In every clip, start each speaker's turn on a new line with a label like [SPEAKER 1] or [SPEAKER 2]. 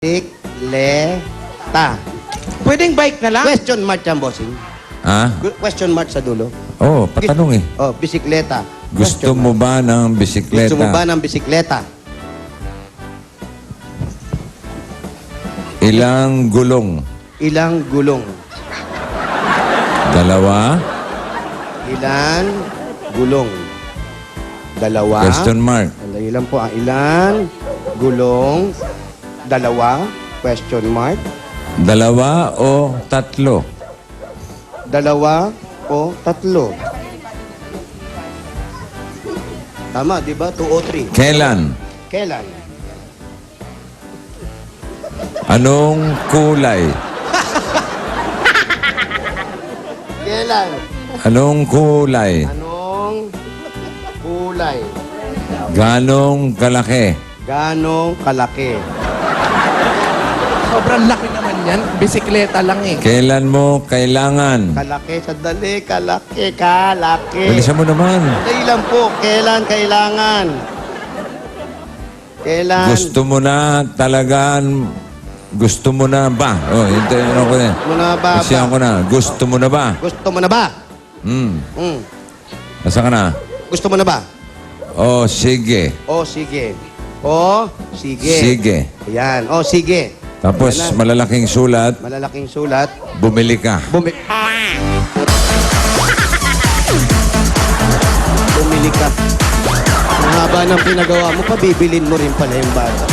[SPEAKER 1] Bisikleta.
[SPEAKER 2] Pwedeng bike na lang?
[SPEAKER 1] Question mark yan, bossing.
[SPEAKER 3] Ha?
[SPEAKER 1] Question mark sa dulo.
[SPEAKER 3] Oo, patanong eh.
[SPEAKER 1] Oh, bisikleta.
[SPEAKER 3] Gusto
[SPEAKER 1] Question
[SPEAKER 3] mo
[SPEAKER 1] mark.
[SPEAKER 3] ba ng bisikleta?
[SPEAKER 1] Gusto mo ba ng bisikleta?
[SPEAKER 3] Ilang gulong?
[SPEAKER 1] Ilang gulong?
[SPEAKER 3] Dalawa?
[SPEAKER 1] Ilan gulong? Dalawa?
[SPEAKER 3] Question mark.
[SPEAKER 1] Ilan po ang ilan gulong? Dalawa? Question mark.
[SPEAKER 3] Dalawa o tatlo?
[SPEAKER 1] Dalawa o tatlo? Tama, di ba? 2 o 3.
[SPEAKER 3] Kailan?
[SPEAKER 1] Kailan?
[SPEAKER 3] Anong kulay?
[SPEAKER 1] Kailan?
[SPEAKER 3] Anong kulay?
[SPEAKER 1] Anong kulay?
[SPEAKER 3] Ganong kalaki?
[SPEAKER 1] Ganong kalaki?
[SPEAKER 2] Sobrang laki naman yan. Bisikleta lang eh.
[SPEAKER 3] Kailan mo kailangan?
[SPEAKER 1] Kalaki, sandali, kalaki.
[SPEAKER 3] Bilisan mo naman.
[SPEAKER 1] Sandali lang po, kailan kailangan? Kailan?
[SPEAKER 3] Gusto mo na talagaan? Gusto mo na ba? Oh, hintayin ko na.
[SPEAKER 1] Mo na ba?
[SPEAKER 3] Kasi ko na. Gusto mo na ba?
[SPEAKER 1] Gusto mo na ba?
[SPEAKER 3] Nasa ka na?
[SPEAKER 1] Gusto mo na ba?
[SPEAKER 3] Oh, sige.
[SPEAKER 1] O, sige. O, sige.
[SPEAKER 3] Sige.
[SPEAKER 1] Ayan. O, sige.
[SPEAKER 3] Tapos
[SPEAKER 1] Ayan na.
[SPEAKER 3] malalaking sulat,
[SPEAKER 1] Malalaking sulat.
[SPEAKER 3] bumili ka.
[SPEAKER 1] Bumili ka. Ang haba ng pinagawa mo, pabibilin mo rin pala yung bata.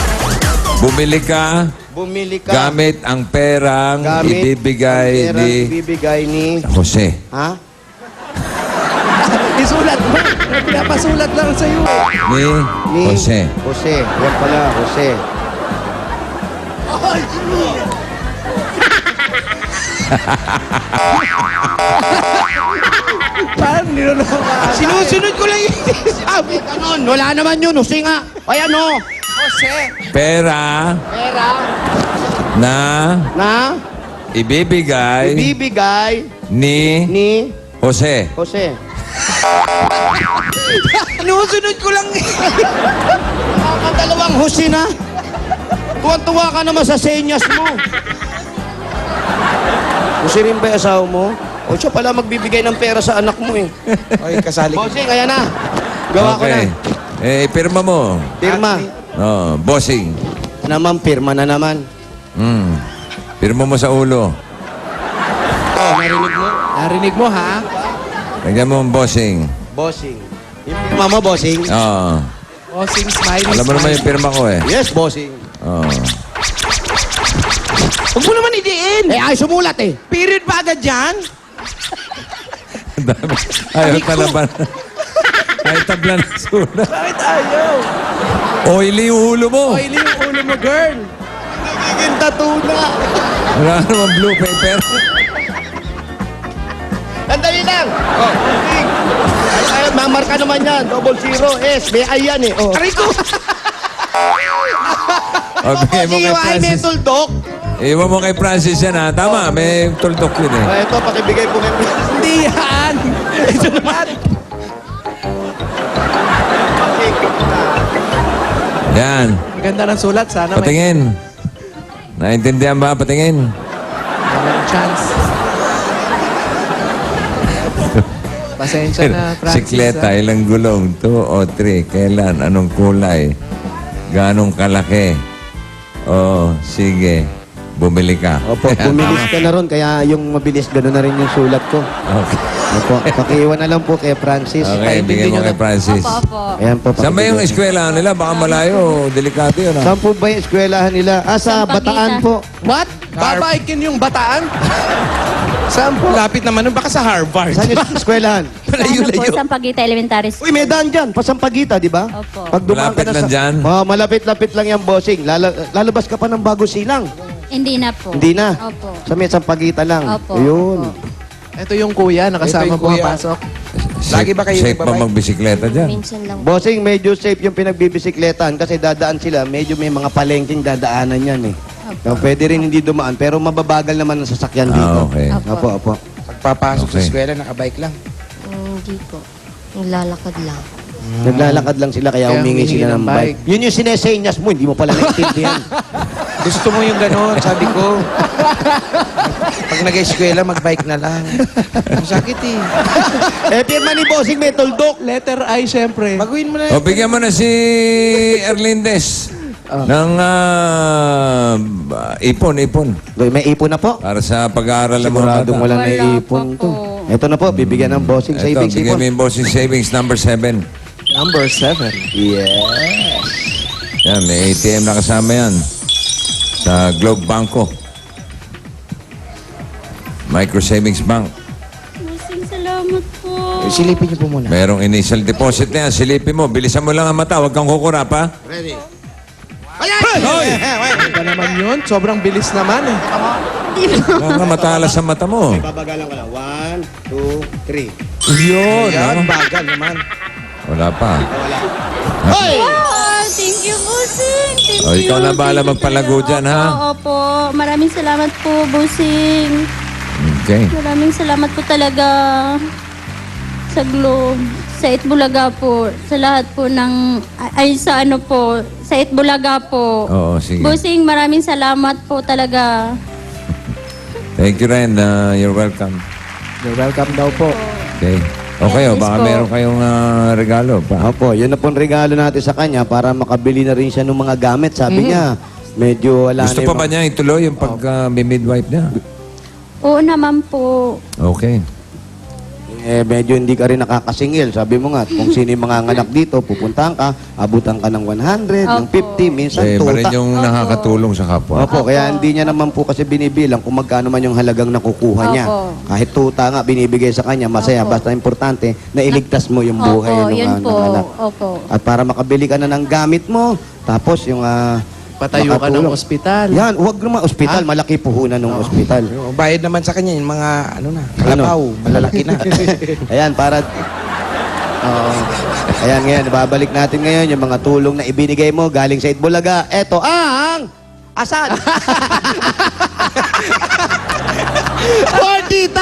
[SPEAKER 3] Bumili ka
[SPEAKER 1] Bumili ka.
[SPEAKER 3] gamit ang perang
[SPEAKER 1] Gamit
[SPEAKER 3] ibibigay
[SPEAKER 1] ang perang
[SPEAKER 3] ni
[SPEAKER 1] ibibigay ni...
[SPEAKER 3] Jose.
[SPEAKER 1] Ha?
[SPEAKER 2] Isulat mo. Pinapasulat lang sa'yo.
[SPEAKER 3] Ni Jose.
[SPEAKER 1] Jose. Yan pala, Jose.
[SPEAKER 2] Parang niloloko ka.
[SPEAKER 1] Sinusunod ko lang yung sabi ka nun. Wala naman yun. Jose nga. Ayan o.
[SPEAKER 2] Jose.
[SPEAKER 3] Pera
[SPEAKER 1] Pera
[SPEAKER 3] na
[SPEAKER 1] na
[SPEAKER 3] ibibigay
[SPEAKER 1] ibibigay
[SPEAKER 3] ni
[SPEAKER 1] ni
[SPEAKER 3] Jose.
[SPEAKER 1] Jose.
[SPEAKER 2] Sinusunod ko lang eh.
[SPEAKER 1] Dalawang Jose na. Tuwan-tuwa ka naman sa senyas mo. Jose rin ba yung asawa mo? O siya pala magbibigay ng pera sa anak mo eh.
[SPEAKER 2] Ay, kasali ko.
[SPEAKER 1] Bossing, ayan na. Gawa ko na.
[SPEAKER 3] Eh, pirma mo.
[SPEAKER 1] Pirma.
[SPEAKER 3] Oh, bossing.
[SPEAKER 1] Naman, pirma na naman.
[SPEAKER 3] Pirma mo sa ulo.
[SPEAKER 1] Oh, narinig mo?
[SPEAKER 2] Narinig mo ha?
[SPEAKER 3] Lagyan mo ang bossing.
[SPEAKER 1] Bossing. Yung pirma mo, bossing?
[SPEAKER 3] Oo.
[SPEAKER 2] Bossing smiley.
[SPEAKER 3] Alam mo naman yung pirma ko eh.
[SPEAKER 1] Yes, bossing.
[SPEAKER 3] Oo.
[SPEAKER 2] Huwag mo naman idiin.
[SPEAKER 1] Eh, ay, sumulat eh.
[SPEAKER 2] Period ba agad dyan?
[SPEAKER 3] Ayaw talaban. Ay, tabla na sulat.
[SPEAKER 2] Bakit ayaw?
[SPEAKER 3] Oily yung ulo mo.
[SPEAKER 2] Oily yung ulo mo, girl.
[SPEAKER 1] Nagiging tattoo na.
[SPEAKER 3] Wala naman blue paper.
[SPEAKER 1] Sandali lang. Oh, bossing. Ay, mamarka naman yan. 00. S, B-I yan eh. Oh.
[SPEAKER 2] Aray ko.
[SPEAKER 3] O, bigay mo kay
[SPEAKER 1] Bossing, ay, may
[SPEAKER 3] Francis.
[SPEAKER 1] tuldok.
[SPEAKER 3] Iwan mo kay Francis yan ha. Tama, may tuldok yun eh.
[SPEAKER 1] Ah, ito, pakibigay po kay
[SPEAKER 2] Hindi yan. Ito naman.
[SPEAKER 3] Yan.
[SPEAKER 2] Ang ganda ng sulat. Sana may
[SPEAKER 3] Patingin. Naintindihan ba? Patingin.
[SPEAKER 2] chance. Pasensya na, Francis.
[SPEAKER 3] Sikleta, ilang gulong? 2 o 3? Kailan? Anong kulay? Ganong kalaki? Oh, sige. Bumili ka.
[SPEAKER 1] Opo, bumilis ka na ron, kaya yung mabilis, gano'n na rin yung sulat ko.
[SPEAKER 3] Okay.
[SPEAKER 1] Opo, pakiiwan na lang po kay Francis.
[SPEAKER 3] Okay, bigyan mo kay Francis.
[SPEAKER 1] Ayan po,
[SPEAKER 3] Saan ba yung
[SPEAKER 1] pakibigay.
[SPEAKER 3] eskwelahan nila? Baka malayo. Delikado yun.
[SPEAKER 1] Saan po ba yung eskwelahan nila? Ah, sa Bataan po.
[SPEAKER 2] What? Babaikin yung bataan? Saan po? Lapit naman nun. Baka sa Harvard.
[SPEAKER 1] Saan yung eskwelahan?
[SPEAKER 4] Ano po, Sampaguita Elementary School.
[SPEAKER 1] Uy, may daan dyan. Pasampagita, di ba?
[SPEAKER 4] Opo.
[SPEAKER 1] Pag dumaan ka
[SPEAKER 3] Malapit
[SPEAKER 1] na
[SPEAKER 3] lang dyan?
[SPEAKER 1] Oh, malapit-lapit lang yung bossing. Lalabas ka pa ng bago silang.
[SPEAKER 4] Hindi na po.
[SPEAKER 1] Hindi na.
[SPEAKER 4] Opo.
[SPEAKER 1] Sa may Sampagita lang.
[SPEAKER 4] Opo.
[SPEAKER 1] Ayun.
[SPEAKER 4] Opo.
[SPEAKER 2] Ito yung kuya, nakasama pumapasok. Lagi ba kayo
[SPEAKER 3] Safe pa
[SPEAKER 2] nagbabike?
[SPEAKER 3] magbisikleta dyan?
[SPEAKER 4] Minsan lang.
[SPEAKER 1] Bossing, medyo safe yung pinagbibisikletan kasi dadaan sila. Medyo may mga palengking dadaanan yan eh. So, pwede rin hindi dumaan pero mababagal naman ang sasakyan dito.
[SPEAKER 3] Ah, okay.
[SPEAKER 1] Opo, opo.
[SPEAKER 2] Pagpapasok
[SPEAKER 3] Okay.
[SPEAKER 2] sa eskwela, nakabike lang.
[SPEAKER 4] Hindi po. Naglalakad lang.
[SPEAKER 1] Naglalakad lang sila kaya
[SPEAKER 2] Kaya
[SPEAKER 1] humingi
[SPEAKER 2] humingi
[SPEAKER 1] sila
[SPEAKER 4] Ah.
[SPEAKER 1] ng
[SPEAKER 2] ng
[SPEAKER 1] bike.
[SPEAKER 2] bike.
[SPEAKER 1] Yun yung sinesenyas mo, hindi mo pala naintindihan.
[SPEAKER 2] Gusto mo yung gano'n, sabi ko. Pag nag-eskwela, mag-bike na lang. Ang sakit eh.
[SPEAKER 1] Pirma ni Bossing may tuldok.
[SPEAKER 5] Letter I, syempre.
[SPEAKER 2] Baguhin mo na.
[SPEAKER 3] O, bigyan mo na si Erlindes ng ipon.
[SPEAKER 1] May ipon na po.
[SPEAKER 3] Para sa pag-aaral ng mga
[SPEAKER 1] Siguradong
[SPEAKER 3] bata.
[SPEAKER 1] wala na
[SPEAKER 4] Wala
[SPEAKER 1] ipon
[SPEAKER 4] pa
[SPEAKER 1] to.
[SPEAKER 4] po.
[SPEAKER 1] Ito na po, bibigyan ng Bossing
[SPEAKER 3] Ito,
[SPEAKER 1] savings
[SPEAKER 3] bigyan
[SPEAKER 1] ipon.
[SPEAKER 3] mo yung bossing savings number 7.
[SPEAKER 5] Number 7.
[SPEAKER 1] Yes.
[SPEAKER 3] Yan, may ATM na kasama yan. Sa Globe Banco. Micro Savings Bank.
[SPEAKER 4] Bossing, salamat po.
[SPEAKER 2] Silipin niyo po muna.
[SPEAKER 3] Merong initial deposit na yan. Silipin mo. Bilisan mo lang ang mata. Huwag kang kukurap, ha?
[SPEAKER 1] Ready.
[SPEAKER 3] Hoy!
[SPEAKER 5] Ano naman yun? Sobrang bilis naman eh.
[SPEAKER 3] Mga matalas sa mata mo.
[SPEAKER 1] Babagalan ko lang. 1, 2, 3.
[SPEAKER 3] Yun,
[SPEAKER 2] Yan,
[SPEAKER 3] ha?
[SPEAKER 2] bagal naman.
[SPEAKER 3] Wala pa.
[SPEAKER 1] Hoy!
[SPEAKER 4] Wow, thank you, Bossing. Thank
[SPEAKER 3] O, ikaw
[SPEAKER 4] you.
[SPEAKER 3] na bahala
[SPEAKER 4] Thank you
[SPEAKER 3] magpalago
[SPEAKER 4] talaga.
[SPEAKER 3] dyan, ha?
[SPEAKER 4] Opo. Maraming salamat po, Bossing.
[SPEAKER 3] Okay.
[SPEAKER 4] Maraming salamat po talaga sa Globe, sa Itbulaga po, sa lahat po ng, ay sa ano po, sa Itbulaga po.
[SPEAKER 3] Oo, sige.
[SPEAKER 4] Bossing, maraming salamat po talaga.
[SPEAKER 3] Thank you, Ren. You're welcome.
[SPEAKER 5] You're welcome daw po.
[SPEAKER 3] Okay. Okay,
[SPEAKER 4] Yes,
[SPEAKER 3] baka
[SPEAKER 4] po.
[SPEAKER 3] meron kayong regalo pa.
[SPEAKER 1] Opo, yun na pong regalo natin sa kanya para makabili na rin siya ng mga gamit. Sabi niya, medyo wala
[SPEAKER 3] Gusto
[SPEAKER 1] na
[SPEAKER 3] pa
[SPEAKER 1] yung
[SPEAKER 3] ba niya ituloy yung pag-midwife niya?
[SPEAKER 4] Oo naman po.
[SPEAKER 3] Okay.
[SPEAKER 1] medyo hindi ka rin nakakasingil. Sabi mo nga, kung sino yung mga nganak dito, pupuntahan ka, abutan ka ng 100, ng
[SPEAKER 4] Opo.
[SPEAKER 1] 50, minsan
[SPEAKER 3] Eh, pa rin
[SPEAKER 1] tuta.
[SPEAKER 3] yung nakakatulong sa kapwa.
[SPEAKER 1] Opo, kaya hindi niya naman po kasi binibilang kung magkano man yung halagang nakukuha niya.
[SPEAKER 4] Opo.
[SPEAKER 1] Kahit tuta nga binibigay sa kanya, masaya.
[SPEAKER 4] Opo.
[SPEAKER 1] Basta importante na iligtas mo yung buhay
[SPEAKER 4] Opo,
[SPEAKER 1] ng
[SPEAKER 4] yun po.
[SPEAKER 1] anak.
[SPEAKER 4] Opo.
[SPEAKER 1] At para makabili ka na ng gamit mo, tapos yung
[SPEAKER 5] Patayo ka ng
[SPEAKER 1] makatulong.
[SPEAKER 5] ospital.
[SPEAKER 1] Yan, huwag naman ospital. Malaki puhunan ng ospital.
[SPEAKER 2] Yung bayad naman sa kanya, yung mga, ano na, kalabaw, malalaki na.
[SPEAKER 1] Ayan, para... Ayan, ngayon, babalik natin ngayon yung mga tulong na ibinigay mo galing sa Itbulaga. Eto ang... Asan? 40,000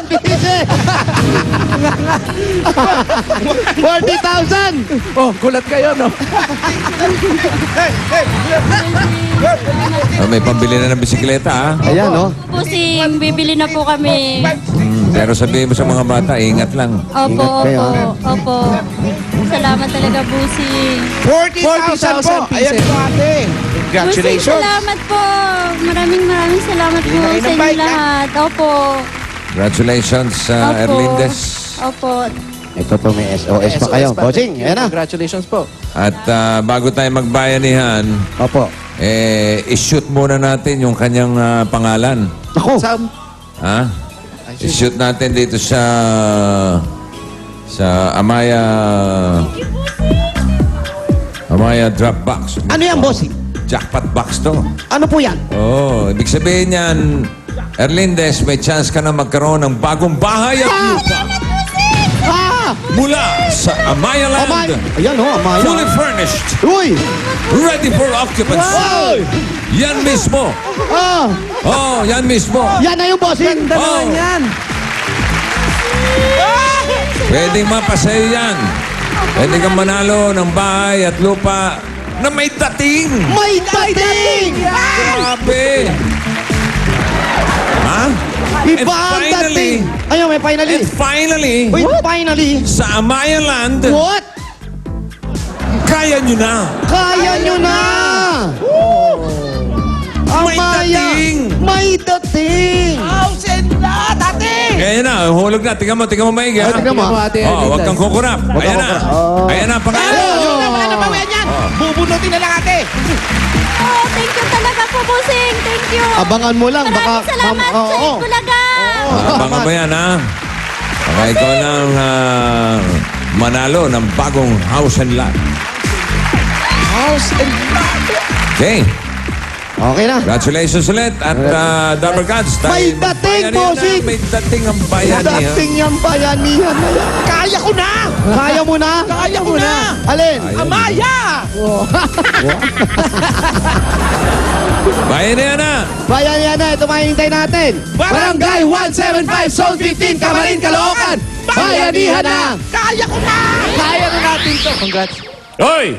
[SPEAKER 1] pieces! 40,000!
[SPEAKER 5] Oh, gulat kayo, no?
[SPEAKER 3] May pambili na ng bisikleta, ha?
[SPEAKER 1] Ayan, no?
[SPEAKER 4] Bossing, bibili na po kami.
[SPEAKER 3] Pero sabihin mo sa mga bata, ingat lang.
[SPEAKER 4] Opo,
[SPEAKER 1] Ingat kayo,
[SPEAKER 4] opo, opo. Salamat talaga, Bossing.
[SPEAKER 2] 40,000 po!
[SPEAKER 5] 40,000
[SPEAKER 2] Ayan po ate!
[SPEAKER 4] Bossing,
[SPEAKER 2] Congratulations!
[SPEAKER 4] salamat po. Maraming salamat po
[SPEAKER 2] Bili na kayo ng
[SPEAKER 4] sa inyo
[SPEAKER 2] bike, ha?
[SPEAKER 4] lahat. Opo.
[SPEAKER 3] Congratulations,
[SPEAKER 4] Opo.
[SPEAKER 3] Erlindes.
[SPEAKER 4] Opo.
[SPEAKER 1] Ito po, may SOS pa kayo. Bossing, ayan na.
[SPEAKER 5] Congratulations po.
[SPEAKER 3] At bago tayo magbayanihan,
[SPEAKER 1] Opo.
[SPEAKER 3] i-shoot muna natin yung kanyang pangalan.
[SPEAKER 1] Ako,
[SPEAKER 5] Sa,
[SPEAKER 3] Ha? I-shoot natin dito sa Amaya Dropbox.
[SPEAKER 1] ano yan, bossing?
[SPEAKER 3] Jackpot box to.
[SPEAKER 1] Ano po yan?
[SPEAKER 3] Oh, ibig sabihin yan, Erlindes, may chance ka na magkaroon ng bagong bahay at lupa
[SPEAKER 1] Ah!
[SPEAKER 3] mula sa Amaya
[SPEAKER 1] Amay!
[SPEAKER 3] Land.
[SPEAKER 1] Ayan, no? Amaya.
[SPEAKER 3] Fully furnished,
[SPEAKER 1] Uy!
[SPEAKER 3] ready for occupancy.
[SPEAKER 1] Wow!
[SPEAKER 3] Yan mismo.
[SPEAKER 1] Ah!
[SPEAKER 3] Oh, yan mismo.
[SPEAKER 1] Yan na yung bossing!
[SPEAKER 5] ganda
[SPEAKER 3] Oh.
[SPEAKER 5] naman yan.
[SPEAKER 3] Pwedeng mapasaya yan. Pwede kang manalo ng bahay at lupa na may dating.
[SPEAKER 1] May dating!
[SPEAKER 3] Grabe. Ha?
[SPEAKER 1] Iba ang dating! Ayun, may finally!
[SPEAKER 3] And finally,
[SPEAKER 1] Wait, finally!
[SPEAKER 3] sa Amaya Land,
[SPEAKER 1] What?
[SPEAKER 3] kaya nyo na.
[SPEAKER 1] Kaya nyo na!
[SPEAKER 3] May dating.
[SPEAKER 1] May dating!
[SPEAKER 3] Kaya na, hulog na. Tingnan mo maigi. ha?
[SPEAKER 1] Tingnan mo.
[SPEAKER 5] Ate
[SPEAKER 3] Oh, huwag
[SPEAKER 5] Erlindes.
[SPEAKER 3] kang kukurap. Ayan na.
[SPEAKER 1] Oh.
[SPEAKER 3] Ayan na, pangalan.
[SPEAKER 2] Wala na bawian yan! Bubunutin na lang ate!
[SPEAKER 4] Oh, thank you talaga po, Bossing. Thank you.
[SPEAKER 1] Abangan mo lang, baka...
[SPEAKER 4] Maraming salamat sa
[SPEAKER 1] Oo.
[SPEAKER 4] Itbulaga.
[SPEAKER 3] Abangan mo yan, ha? Baka ikaw lang manalo ng bagong house and lot.
[SPEAKER 2] House and
[SPEAKER 3] Okay.
[SPEAKER 1] Okay na.
[SPEAKER 3] Congratulations ulit at Double Gods.
[SPEAKER 1] May dating, bossing!
[SPEAKER 3] May dating ang bayan niya.
[SPEAKER 1] Dating yung bayanihan na yan.
[SPEAKER 2] Kaya ko na!
[SPEAKER 1] Kaya mo na?
[SPEAKER 2] Kaya ko na!
[SPEAKER 1] Alin?
[SPEAKER 2] Amaya!
[SPEAKER 3] Bayan niya na.
[SPEAKER 1] Bayanihan na. Ito mahihintay natin.
[SPEAKER 2] Barangay 175, Zone 15, Camarin, Caloocan!
[SPEAKER 1] Bayanihan na!
[SPEAKER 2] Kaya ko na!
[SPEAKER 5] Kaya na natin to. Congrats.
[SPEAKER 3] Hoy!